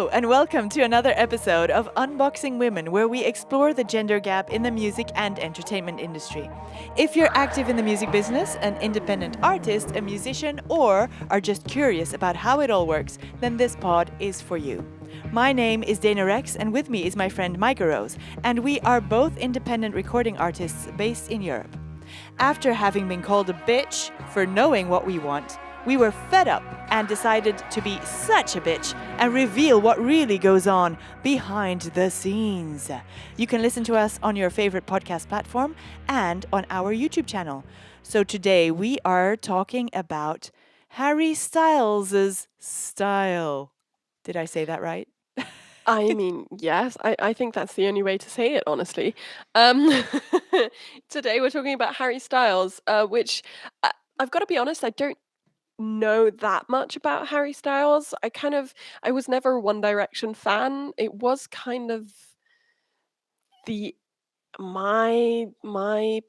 Hello, and welcome to another episode of Unboxing Women, where we explore the gender gap in the music and entertainment industry. If you're active in the music business, an independent artist, a musician, or are just curious about how it all works, then this pod is for you. My name is Dana Rex, and with me is my friend Micah Rose, and we are both independent recording artists based in Europe. After having been called a bitch for knowing what we want, we were fed up and decided to be such a bitch and reveal what really goes on behind the scenes. You can listen to us on your favorite podcast platform and on our YouTube channel. So today we are talking about Harry Styles' style. Did I say that right? I mean, yes, I think that's the only way to say it, honestly. Um, Today we're talking about Harry Styles, which I've got to be honest, I don't know that much about Harry Styles. I was never a One Direction fan. It was kind of the my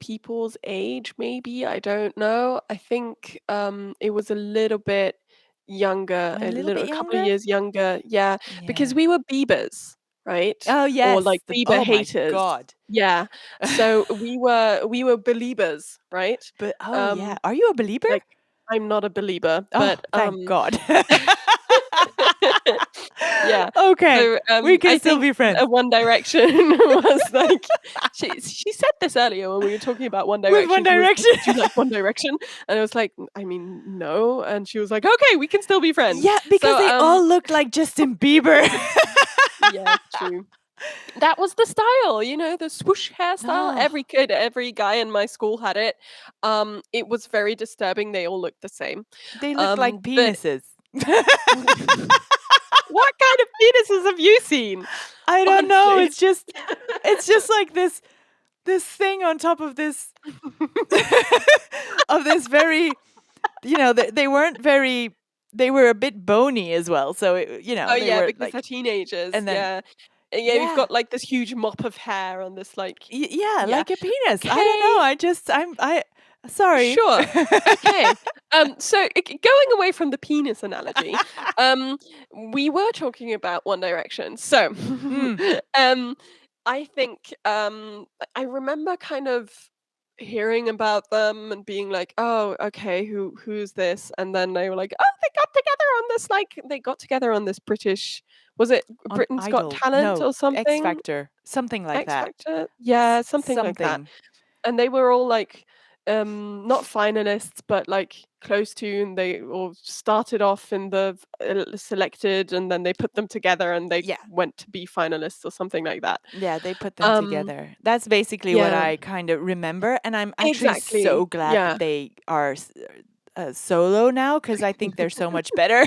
people's age, maybe. I don't know. I think it was a little bit younger, A little bit a couple of younger? years younger. Yeah, because Yeah. we were Biebers, right? Oh, Or yes. like Bieber Oh, my haters. God. Yeah. So we were believers, right? But, oh, yeah. Um Are you a believer? like I'm not a believer, Oh, but thank God. yeah. Okay, So, we can I still think, be friends. One Direction was like she said this earlier when we were talking about One With One Direction. She was like, Direction. "Do you like One Direction?" And I was like, I mean, no." And she was like, "Okay, we can still be friends." Yeah, because So, they all look like Justin Bieber. yeah, true. That was the style, the swoosh hairstyle. Oh, Every guy in my school had it. It was very disturbing. They all looked the same. they look like But penises. what kind of penises have you seen? I don't know. Honestly. It's just like this thing on top of this of this very, they weren't very. They were a bit bony as well. So Oh, they yeah, were because they're like, teenagers, and then yeah. Yeah, we've yeah. got, like, this huge mop of hair on this, Yeah, yeah. like a penis. I don't know. Okay, Sorry. sure. Okay. So, going away from the penis analogy, um, we were talking about One Direction. So, Mm, um, I think, I remember kind of hearing about them and being like, "Oh, okay, who's this?" And then they were like, "Oh, they got together on this British, was it on Britain's Got Idol. Talent No, or X something? Factor. Something like X that. Factor? Yeah, something like that. Something. And they were all like, not finalists, but like close to, and they all started off in the selected, and then they put them together and they Yeah. went to be finalists or something like that. Yeah, they put them Um, together. That's basically what yeah, I kind of remember. And I'm actually so exactly. glad that Yeah. they are solo now because I think they're so much better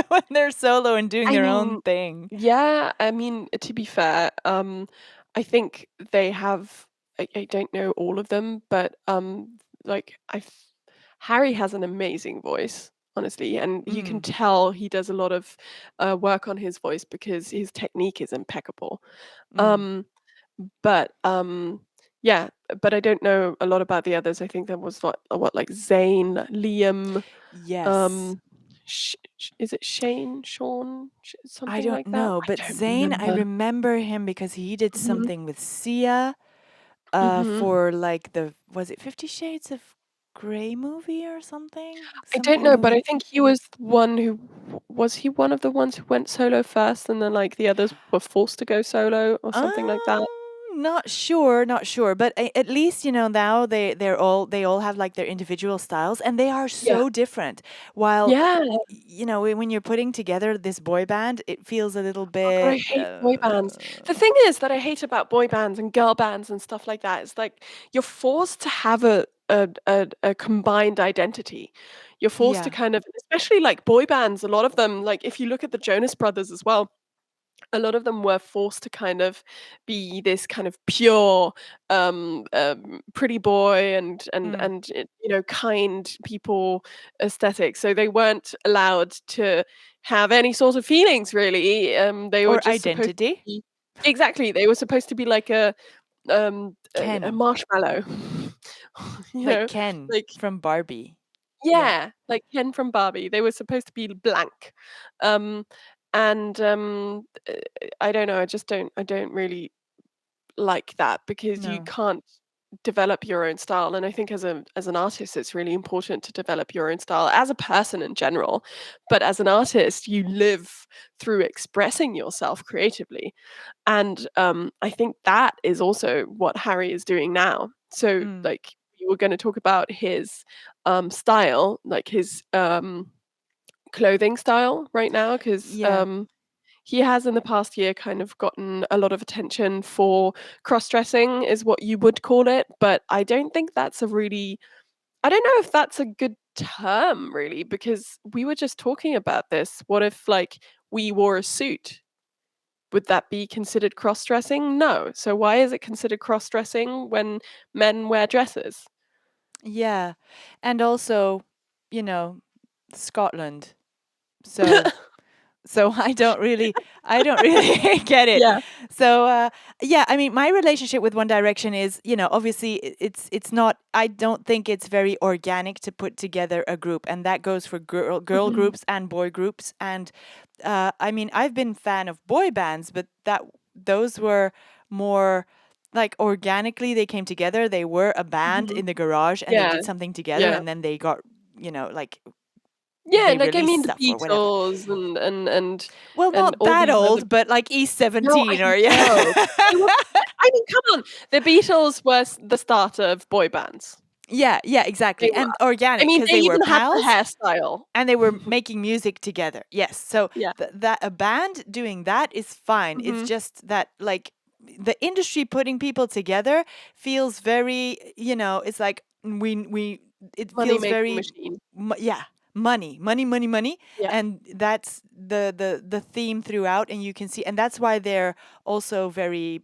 when they're solo and doing I their own mean, thing. yeah, I mean, to be fair, I think they have, I don't know all of them, but like Harry has an amazing voice, honestly, and you can Mm, tell he does a lot of work on his voice because his technique is impeccable. mm. Um, but yeah, but I don't know a lot about the others. I think there was what like Zayn, Liam, Yes. um, is it Sean, I something don't like that? know, but I don't Zayn, I remember. remember him because he did Mhm, something with Sia mhm. for like was it 50 Shades of Grey movie or something? I Some don't kind of know, but I movie. think he was the one who was he one of the ones who went solo first, and then like the others were forced to go solo or something like that? Not sure, not sure, but at least now they all have like their individual styles, and they are Yeah. so different. While Yeah. when you're putting together this boy band, it feels a little Oh god, I bit. hate boy bands. The thing is that I hate about boy bands and girl bands and stuff like that is like you're forced to have a combined identity. You're forced to Yeah, kind of, especially like boy bands, a lot of them, like if you look at the Jonas Brothers as well, a lot of them were forced to kind of be this kind of pure, pretty boy mm, kind people aesthetic. So they weren't allowed to have any sort of feelings really. They were or just supposed to identity. be, exactly. They were supposed to be like a Ken, marshmallow, you like know, Ken like from Barbie. Yeah. yeah, like Ken from Barbie. They were supposed to be blank. Um, and I don't know. I don't really like that because you No. can't develop your own style. And I think as an artist, it's really important to develop your own style as a person in general. But as an artist, you live through expressing yourself creatively. And I think that is also what Harry is doing now. So, Mm. like, we were going to talk about his style, like his clothing style right now, because Yeah. he has in the past year kind of gotten a lot of attention for cross-dressing is what you would call it, but I don't think that's a really I don't know if that's a good term really, because we were just talking about this. What if like we wore a suit? Would that be considered cross-dressing? No. So why is it considered cross-dressing when men wear dresses? Yeah. And also, you know, Scotland. So I don't really get it. Yeah. So yeah, I mean, my relationship with One Direction is, obviously it's not. I don't think it's very organic to put together a group, and that goes for girl Mhm. groups and boy groups. And I mean, I've been fan of boy bands, but those were more like organically they came together. They were a band Mhm. in the garage, and they Yeah. did something together, Yeah. and then they got, like Yeah, they like, I released mean, the stuff or whatever. Beatles Well, and not all that these other old, but like East no, I 17 or yeah. know. They were I mean, come on. The Beatles were the start of boy bands. Yeah, yeah, They exactly. were. And I organic mean, because they they were even had the pals hairstyle. and they were making music together. Yes. So Yeah. that a band doing that is fine. It's Mhm. just that like the industry putting people together feels very, it's like it feels Money-making very machine. yeah, money, Yeah. and that's the theme throughout, and you can see, and that's why they're also very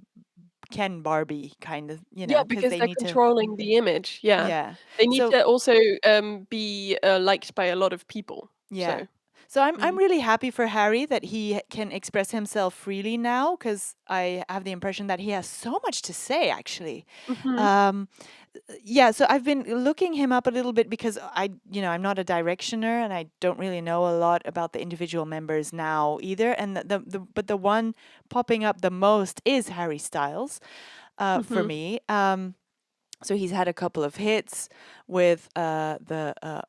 Ken Barbie kind of, Yeah, because because they they're need to, controlling the image, yeah. yeah. They need So to also, be, liked by a lot of people, yeah. so So I'm mm. really happy for Harry that he can express himself freely now, because I have the impression that he has so much to say actually. Mhm. Um, yeah, so I've been looking him up a little bit because I'm not a directioner and I don't really know a lot about the individual members now either. And but the one popping up the most is Harry Styles, for Mhm. me. So he's had a couple of hits with the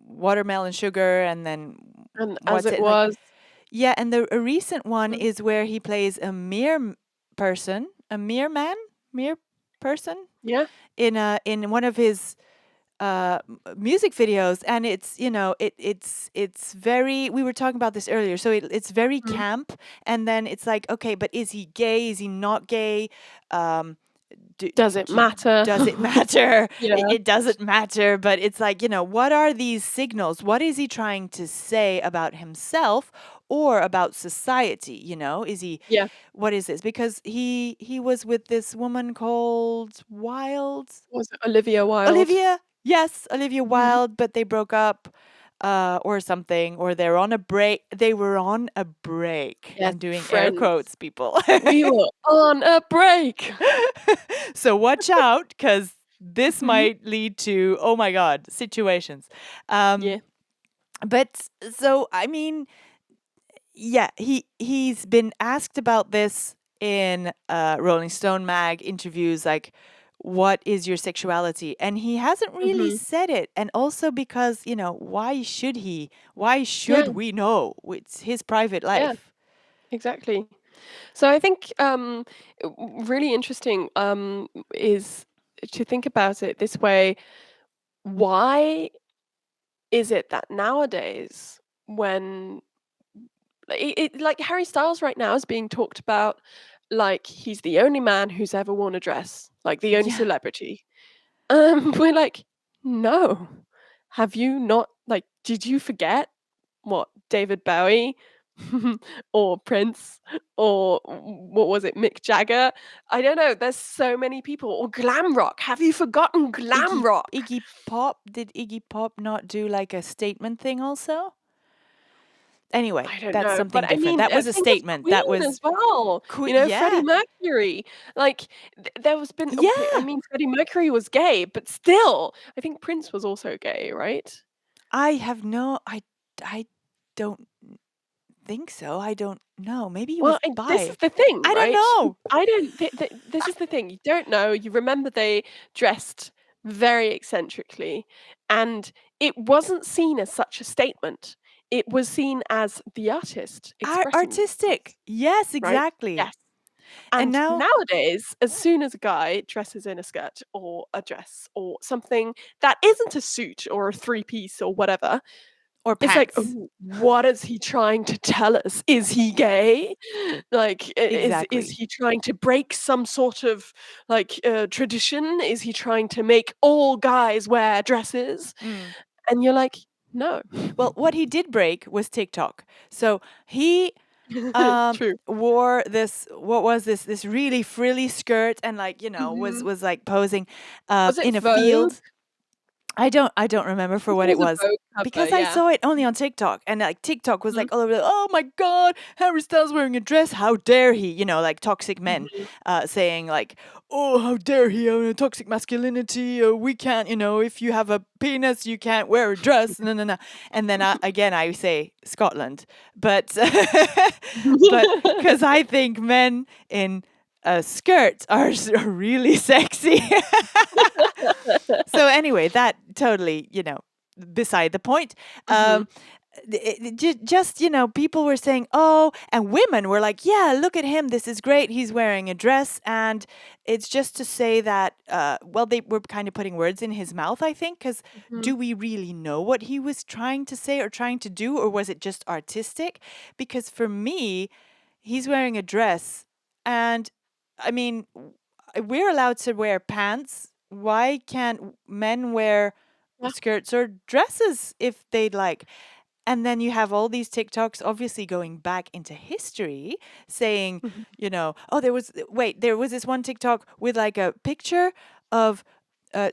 watermelon sugar, and then And as what's it it like? was Yeah, and a recent one mm, is where he plays a person, a mere man, mere person yeah. in one of his music videos, and it's it's very, we were talking about this earlier, so it's very Mhm. camp, and then it's like, okay, but is he gay, is he not gay, um do, Does it do, matter? does it matter? Yeah. It doesn't matter, but it's like, what are these signals? What is he trying to say about himself or about society? Is he, Yeah. what is this? Because he was with this woman called Wilde, Was it Olivia Wilde? Olivia. Yes, Olivia Mhm. Wilde, but they broke up. Or something, or they're on a break. They were on a break. Yes, I'm doing air friends. quotes, people. We were on a break. So watch out, because this Mhm. might lead to, oh my god, situations. Yeah. But so I mean, yeah, he's been asked about this in Rolling Stone mag interviews, like, what is your sexuality? And he hasn't really Mhm. said it. And also because, why should he? Why should Yeah. we know? It's his private Yeah. life. Exactly. So I think really interesting is to think about it this way. Why is it that nowadays when like Harry Styles right now is being talked about like he's the only man who's ever worn a dress, like the only Yeah. celebrity. We're like, no. Have you not like did you forget what David Bowie or Prince or what was it, Mick Jagger? I don't know. There's so many people. Or glam rock. Have you forgotten glam rock? Iggy Pop, did Iggy Pop not do like a statement thing also? Anyway, I don't that's know, but something I different. mean, That was a think of statement. That Queen was as well. You know, Freddie Yeah. Mercury. Like there was been okay, I Yeah. mean, Freddie Mercury was gay, but still, I think Prince was also gay, right? I have no I don't think so. I don't know. Maybe he Well, was and this is bi. the thing, I don't right? know. I don't this is the thing, you don't know, you remember they dressed very eccentrically, and it wasn't seen as such a statement. It was seen as the artist expressing Artistic. themselves, Yes, right? exactly. Yes. And And now, nowadays, as soon as a guy dresses in a skirt or a dress or something that isn't a suit or a three-piece or whatever, or it's like, pants. "Ooh, what is he trying to tell us? Is he gay? Like, is Exactly. he trying to break some sort of, like, tradition? Is he trying to make all guys wear dresses?" Mm. And you're like, "No." Well, what he did break was TikTok. So he True. wore this, what was this really frilly skirt, and like, was Mhm. like posing Was it in a Vogue? field. I don't remember I for think it what it was a was, Vogue cover, because I yeah. saw it only on TikTok, and like TikTok was Mhm, like all over. Oh my God, Harry Styles wearing a dress! How dare he? Like toxic men, mhm. saying like, oh, how dare he? Toxic masculinity. We can't. If you have a penis, you can't wear a dress. No, no, no. And then again, I say Scotland, but but because I think men in skirts are really sexy. So anyway, that totally, beside the point. Mhm. Um, just, people were saying, oh, and women were like, yeah, look at him. This is great. He's wearing a dress. And it's just to say that, well, they were kind of putting words in his mouth, I think, because Mhm. do we really know what he was trying to say or trying to do? Or was it just artistic? Because for me, he's wearing a dress. And I mean, we're allowed to wear pants. Why can't men wear Yeah. skirts or dresses if they'd like? And then you have all these TikToks obviously going back into history saying, Mhm. oh, there was this one TikTok with like a picture of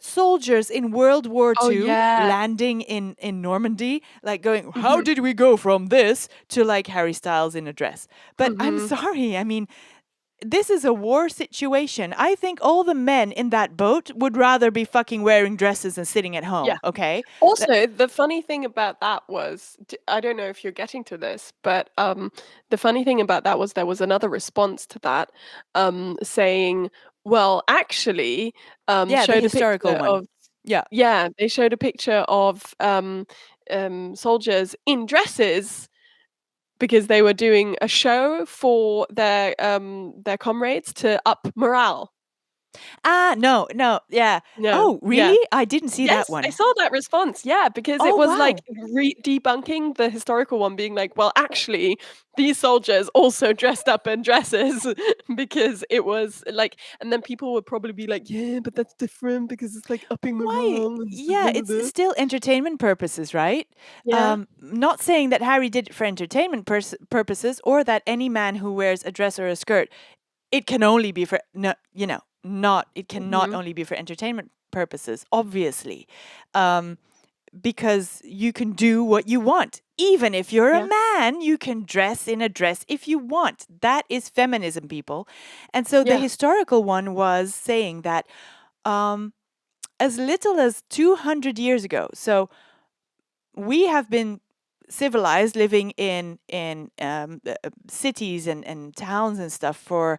soldiers in World War Oh, II yeah. landing in Normandy, like going, how Mhm. did we go from this to like Harry Styles in a dress? But I'm Mhm. sorry, I mean, this is a war situation. I think all the men in that boat would rather be fucking wearing dresses and sitting at Yeah. home, okay? That- Also, the funny thing about that was, I don't know if you're getting to this, but the funny thing about that was there was another response to that, saying, "Well, actually," yeah, the showed a historical picture one. of, Yeah. yeah, they showed a picture of soldiers in dresses because they were doing a show for their comrades to up morale. Ah, no, no, yeah. Yeah, Oh, yeah. really? I didn't see that Yes, I one. saw that response, yeah, because it Oh, was, like, wow. debunking the historical one, being like, "Well, actually, these soldiers also dressed up in dresses," because it was, like, and then people would probably be like, "Yeah, but that's different because it's, like, upping Why? morale and Yeah, it's still entertainment purposes, right? Yeah. Not saying that Harry did it for entertainment purposes, or that any man who wears a dress or a skirt, it can only be for no, not it cannot Mhm. only be for entertainment purposes, obviously, um, because you can do what you want. Even if you're a Yeah. man, you can dress in a dress if you want. That is feminism, people. And so the Yeah. historical one was saying that um, as little as 200 years ago. So we have been civilized, living in cities and towns and stuff for,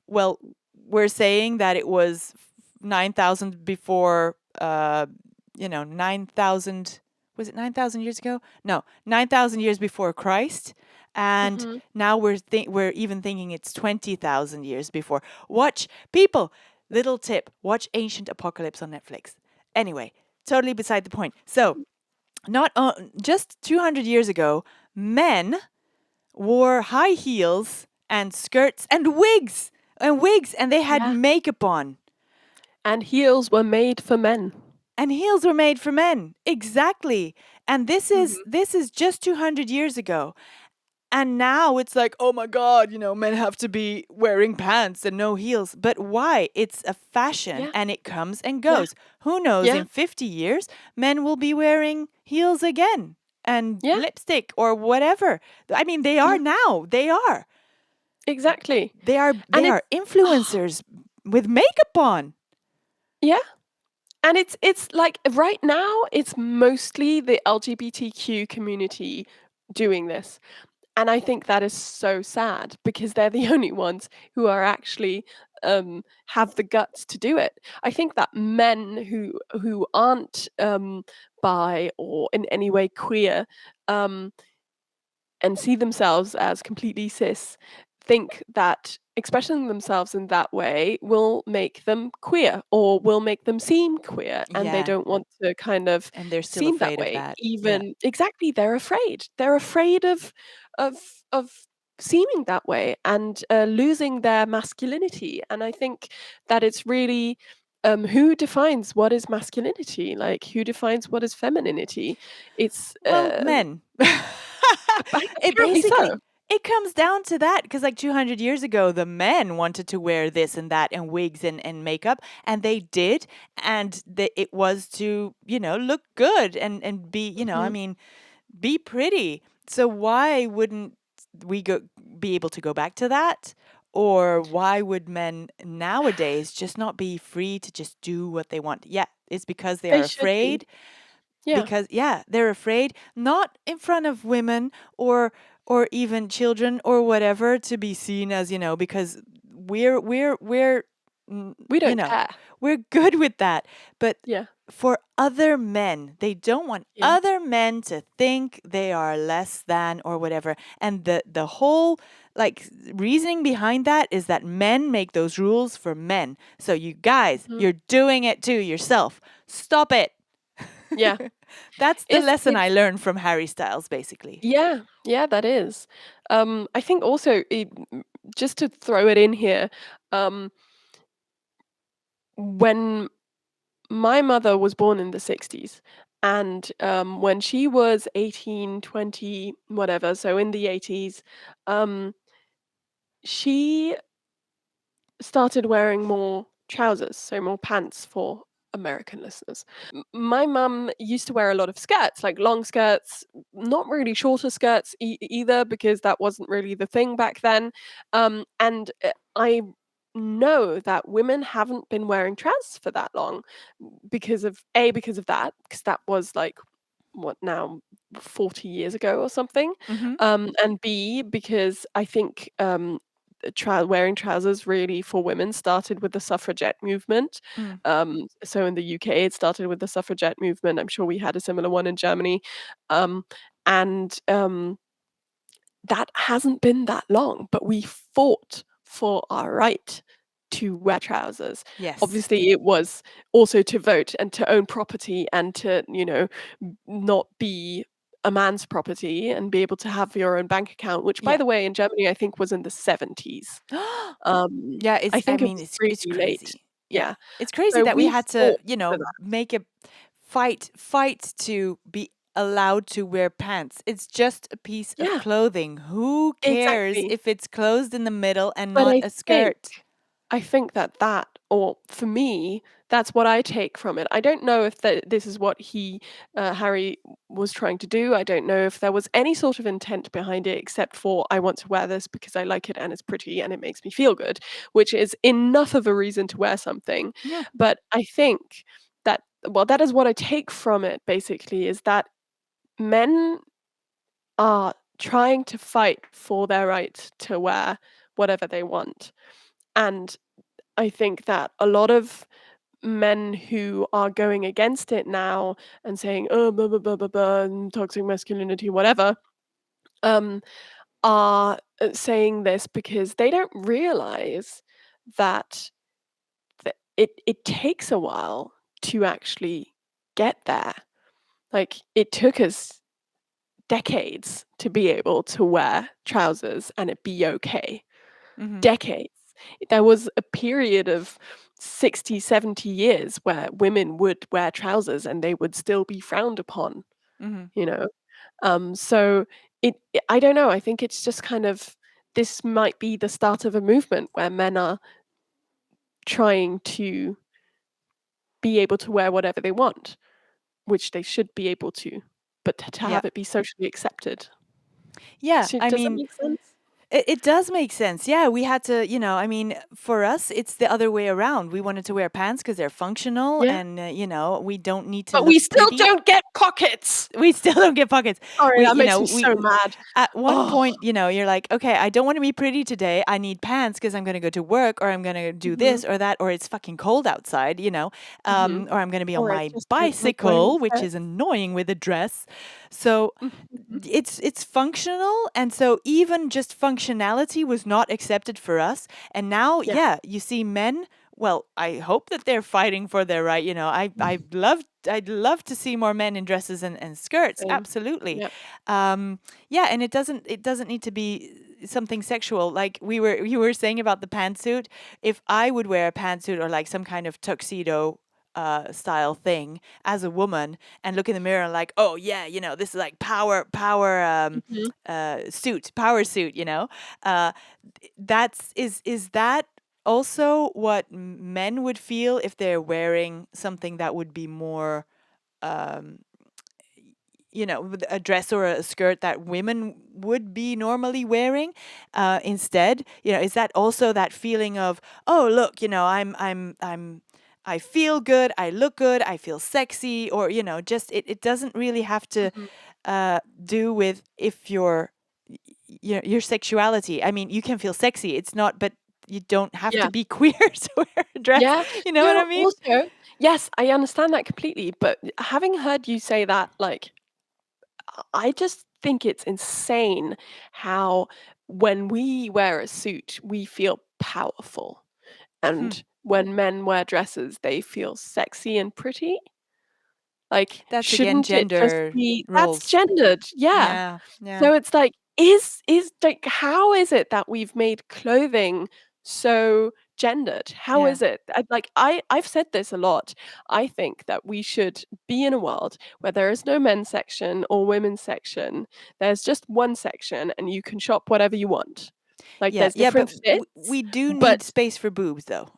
well, we're saying that it was 9,000 before, 9,000, was it 9,000 years ago? No, 9,000 years before Christ. And Mhm. now we're even thinking it's 20,000 years before. Watch, people, little tip, watch Ancient Apocalypse on Netflix. Anyway, totally beside the point. So, not just 200 years ago, men wore high heels and skirts and they had Yeah. makeup on. And heels were made for men. And heels were made for men. Exactly. And this is Mhm. this is just 200 years ago. And now it's like, oh my God, men have to be wearing pants and no heels. But why? It's a fashion Yeah. and it comes and Yeah. goes. Who knows, Yeah. in 50 years, men will be wearing heels again and Yeah. lipstick or whatever. I mean, they are Yeah. now. They are. Exactly. They are And they it's are influencers with makeup on. yeah. And it's like right now, it's mostly the LGBTQ community doing this. And I think that is so sad because they're the only ones who are actually have the guts to do it. I think that men who aren't bi or in any way queer um, and see themselves as completely cis think that expressing themselves in that way will make them queer or will make them seem queer, and they Yeah. don't want to kind of And they're still seem that afraid of way. that. Yeah. Even exactly, they're afraid of of seeming that way and losing their masculinity. And I think that it's really who defines what is masculinity, like who defines what is femininity. It's Well, men. It apparently basically so. it comes down to that because like 200 years ago the men wanted to wear this and that and wigs and makeup and they did and it was to, look good and be, I Mhm. mean, be pretty. So why wouldn't we be able to go back to that? Or why would men nowadays just not be free to just do what they want? Yeah, it's because they They are should be. afraid Yeah. because yeah, they're afraid not in front of women or even children or whatever to be seen as, because we're mm, We you don't know, care. we're good with that. But Yeah. for other men, they don't want Yeah. other men to think they are less than or whatever. And the whole like reasoning behind that is that men make those rules for men. So you guys, Mhm. you're doing it to yourself. Stop it. Yeah. That's the lesson I It's learned from Harry Styles, basically. yeah, yeah, that is. I think also just to throw it in here, um, when my mother was born in the 60s, and when she was 18, 20, whatever, so in the 80s, um, she started wearing more trousers, so more pants for American listeners. My mum used to wear a lot of skirts, like long skirts, not really shorter skirts either, because that wasn't really the thing back then. And I know that women haven't been wearing trousers for that long because of that, because that was like what now 40 years ago or something, Mm-hmm. and B because I think wearing trousers really for women started with the suffragette movement. Mm. So in the UK, it started with the suffragette movement. I'm sure we had a similar one in Germany, and that hasn't been that long. But we fought for our right to wear trousers. Yes. Obviously, it was also to vote and to own property and to not be a man's property and be able to have your own bank account, which, by Yeah. the way, in Germany, I think was in the 70s. Yeah, I I think it mean, was it's really late. crazy. Yeah. Yeah. It's crazy So that we we had to, fought for that. make a fight to be allowed to wear pants. It's just a piece of Yeah, clothing. Who cares exactly. if it's closed in the middle and But not a skirt? I think that or for me, that's what I take from it. I don't know if this is what Harry was trying to do. I don't know if there was any sort of intent behind it except for I want to wear this because I like it and it's pretty and it makes me feel good, which is enough of a reason to wear something. Yeah. But I think that well, that is what I take from it basically is that men are trying to fight for their right to wear whatever they want. And I think that a lot of men who are going against it now and saying, "Oh, blah, blah, blah, blah, blah, and toxic masculinity, whatever," um, are saying this because they don't realize that it takes a while to actually get there. Like, it took us decades to be able to wear trousers and it be okay. Mm-hmm. Decades. There was a period of 60, 70 years where women would wear trousers and they would still be frowned upon, Mm-hmm. you know? So I don't know, I think it's just kind of this might be the start of a movement where men are trying to be able to wear whatever they want, which they should be able to, but to Yeah. have it be socially accepted. Yeah. I Does that mean, make sense? it does make sense. Yeah, we had to, I mean, for us, it's the other way around. We wanted to wear pants because they're functional Yeah. and, we don't need to But we look still pretty. don't get pockets. we still don't get pockets. Sorry, We, that you makes know, me so we mad. at one Oh. point, you're like, okay, I don't want to be pretty today. I need pants because I'm going to go to work, or I'm going to do Mhm, this or that, or it's fucking cold outside, mhm. or I'm going to be on Or it's my just like raining bicycle, which is skirts. annoying with a dress. So Mhm. it's functional, and so even just functionality was not accepted for us. And now, Yeah. yeah, you see men. Well, I hope that they're fighting for their right. I'd love to see more men in dresses and skirts. Same. Absolutely. Yep. Yeah, and it doesn't need to be something sexual. Like you were saying about the pantsuit. If I would wear a pantsuit or like some kind of tuxedo style thing as a woman and look in the mirror and like, oh yeah, this is like power Mhm. suit, power suit, uh is that also what men would feel if they're wearing something that would be more um with a dress or a skirt that women would be normally wearing instead? Is that also that feeling of, oh look, I feel good, I look good, I feel sexy, or just it doesn't really have to Mhm. do with if your sexuality. I mean, you can feel sexy, it's not, but you don't have to Yeah. be queer to wear a dress. Yeah. You know what I No, mean? also, yes, I understand that completely, but having heard you say that, like, I just think it's insane how when we wear a suit, we feel powerful, Hmm. and when men wear dresses, they feel sexy and pretty. Like, That's again shouldn't it just gender be that's roles. gendered, yeah. Yeah, yeah. So it's like, is like, how is it that we've made clothing so gendered? How Yeah. is it? I've said this a lot. I think that we should be in a world where there is no men's section or women's section. There's just one section and you can shop whatever you want. Like, Yeah, there's yeah, different but fits, we do but need space for boobs, though.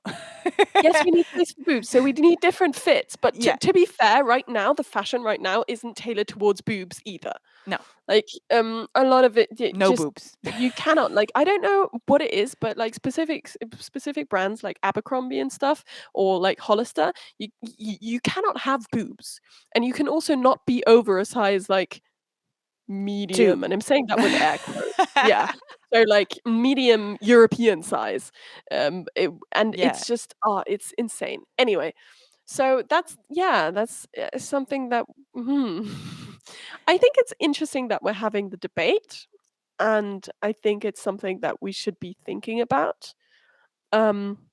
yes, we need space for boobs, so we need different fits, but to Yeah, to be fair, right now, the fashion right now isn't tailored towards boobs either. no, Like, a lot of it no just boobs. you cannot like, I don't know what it is, but, like, specific brands like Abercrombie and stuff or, like, Hollister, you cannot have boobs, and you can also not be over a size, like, Two. medium, and I'm saying that with air quotes. Yeah. So, like, medium European size, and Yeah, it's just, it's insane. Anyway, so that's something that I think it's interesting that we're having the debate, and I think it's something that we should be thinking about. Um,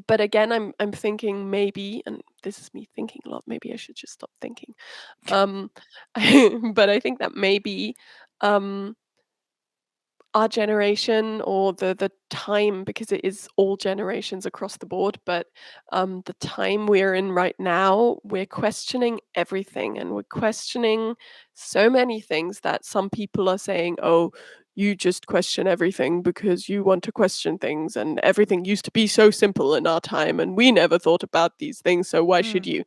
but again, I'm thinking maybe, and this is me thinking a lot, maybe I should just stop thinking. Um, but I think that maybe, um our generation or the time, because it is all generations across the board, but the time we're in right now, we're questioning everything, and we're questioning so many things that some people are saying, oh, you just question everything because you want to question things, and everything used to be so simple in our time and we never thought about these things, so why should mm, you?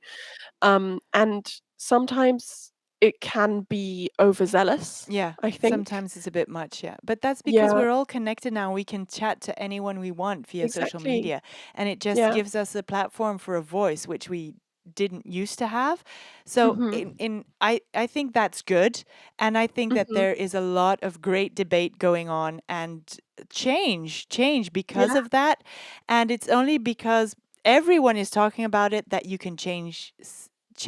And sometimes it can be overzealous, yeah. I think. Sometimes it's a bit much, yeah. But that's because Yeah. we're all connected now. We can chat to anyone we want via social Exactly. media, and it just Yeah. gives us a platform for a voice, which we didn't used to have. So, Mhm. I think that's good, and I think that Mhm. there is a lot of great debate going on and change because Yeah, of that, and it's only because everyone is talking about it that you can change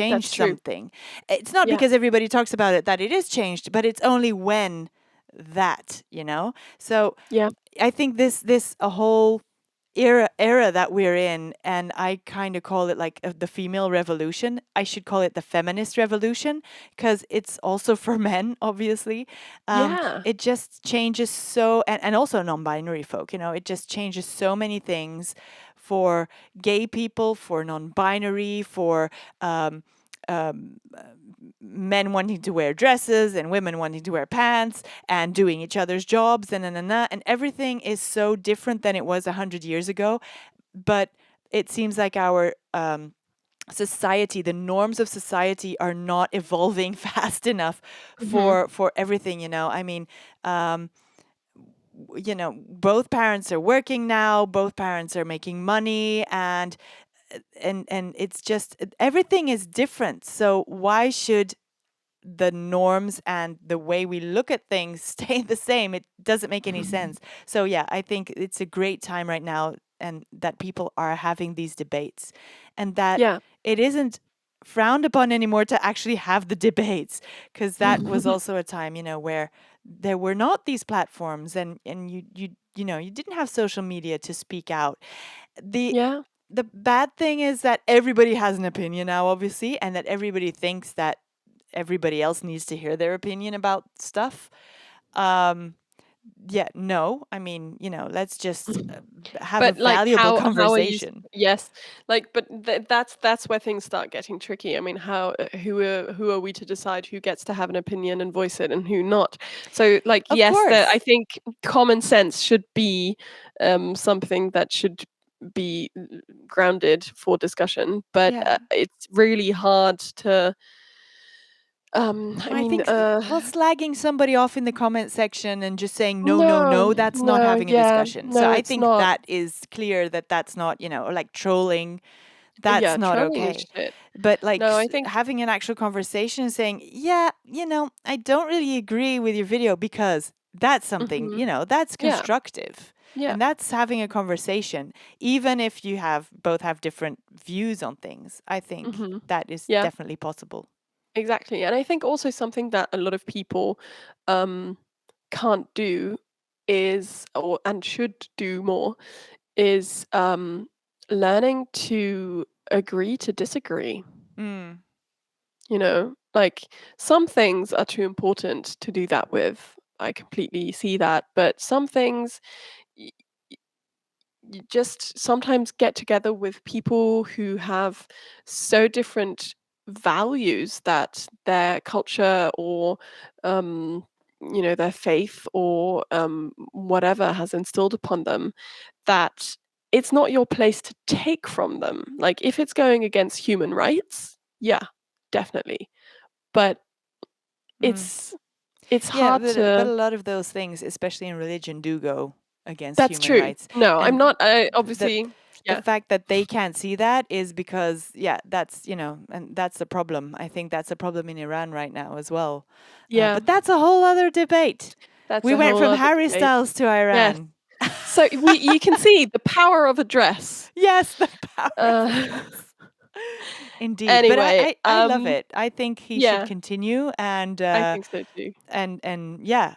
that's true. something. It's not Yeah. because everybody talks about it that it is changed, but it's only when so Yeah. I think this a whole era that we're in, and I kind of call it like the female revolution. I should call it the feminist revolution because it's also for men, obviously. Yeah. It just changes so, and also non-binary folk. It just changes so many things for gay people, for non-binary, for um, um, men wanting to wear dresses and women wanting to wear pants and doing each other's jobs and everything is so different than it was 100 years ago. But it seems like our society, the norms of society, are not evolving fast enough Mhm. for everything. I mean, um, both parents are working now, both parents are making money, and it's just everything is different. So why should the norms and the way we look at things stay the same, it doesn't make any sense. So yeah, I think it's a great time right now, and that people are having these debates, and that Yeah. it isn't frowned upon anymore to actually have the debates, because that was also a time, where there were not these platforms, and you didn't have social media to speak out. the Yeah. the bad thing is that everybody has an opinion now, obviously, and that everybody thinks that everybody else needs to hear their opinion about stuff. um yeah, no, I mean, let's just have a But like valuable how are you conversation. yes, like but that's where things start getting tricky. I mean, how who are we to decide who gets to have an opinion and voice it and who not? So like Of yes, I course. think common sense should be something that should be grounded for discussion, but Yeah. it's really hard to I I mean think, well, slagging somebody off in the comment section and just saying no, no, no, no, that's not no, having a yeah, discussion. So no, I it's think not. that is clear that that's not, or like trolling, that's Yeah, not trolling is okay. shit. But like No, I think having an actual conversation and saying, yeah, I don't really agree with your video because that's something, mhm. that's Yeah, constructive. yeah. And that's having a conversation, even if you both have different views on things. I think Mhm. that is Yeah, definitely possible. exactly. And I think also something that a lot of people um can't do is or and should do more is learning to agree to disagree. Mm, Like some things are too important to do that with. I completely see that, but some things y- you just sometimes get together with people who have so different values that their culture or their faith or whatever has instilled upon them, that it's not your place to take from them. Like if it's going against human rights, yeah, definitely, but mm. it's it's Yeah, hard but to. a lot of those things, especially in religion, do go against That's human true. rights. No, I'm And not. I the obviously, the yeah, fact that they can't see that is because, yeah, that's, and that's the problem. I think that's a problem in Iran right now as well. yeah. But that's a whole other debate. That's We a went whole from other Harry debate. Styles to Yes. Iran. So you can see the power of address. Yes, the power of Uh, address. Indeed. But I, anyway, I, I love it. I think he should yeah, continue, and I think so too. yeah,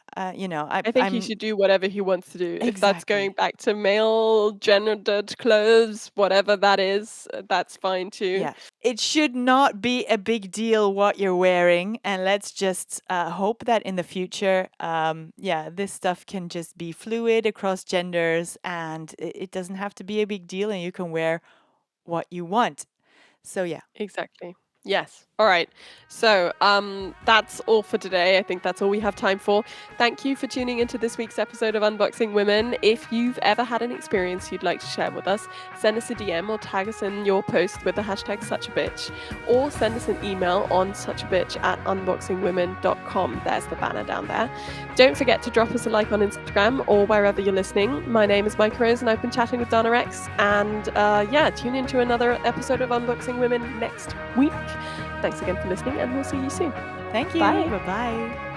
I think he I'm should do whatever he wants to do. If that's going exactly. back to male gendered clothes, whatever that is, that's fine too. Yeah. It should not be a big deal what you're wearing. And let's just hope that in the future, yeah, this stuff can just be fluid across genders, and it doesn't have to be a big deal, and you can wear what you want. So, yeah. Exactly. Yes. All right. So, that's all for today. I think that's all we have time for. Thank you for tuning into this week's episode of Unboxing Women. If you've ever had an experience you'd like to share with us, send us a DM or tag us in your post with the hashtag suchabitch, or send us an email on suchabitch@unboxingwomen.com. There's the banner down there. Don't forget to drop us a like on Instagram or wherever you're listening. My name is Mike Rose, and I've been chatting with Donna Rex. And yeah, tune into another episode of Unboxing Women next week. Thanks again for listening, and we'll see you soon. Thank you. Bye. Bye bye.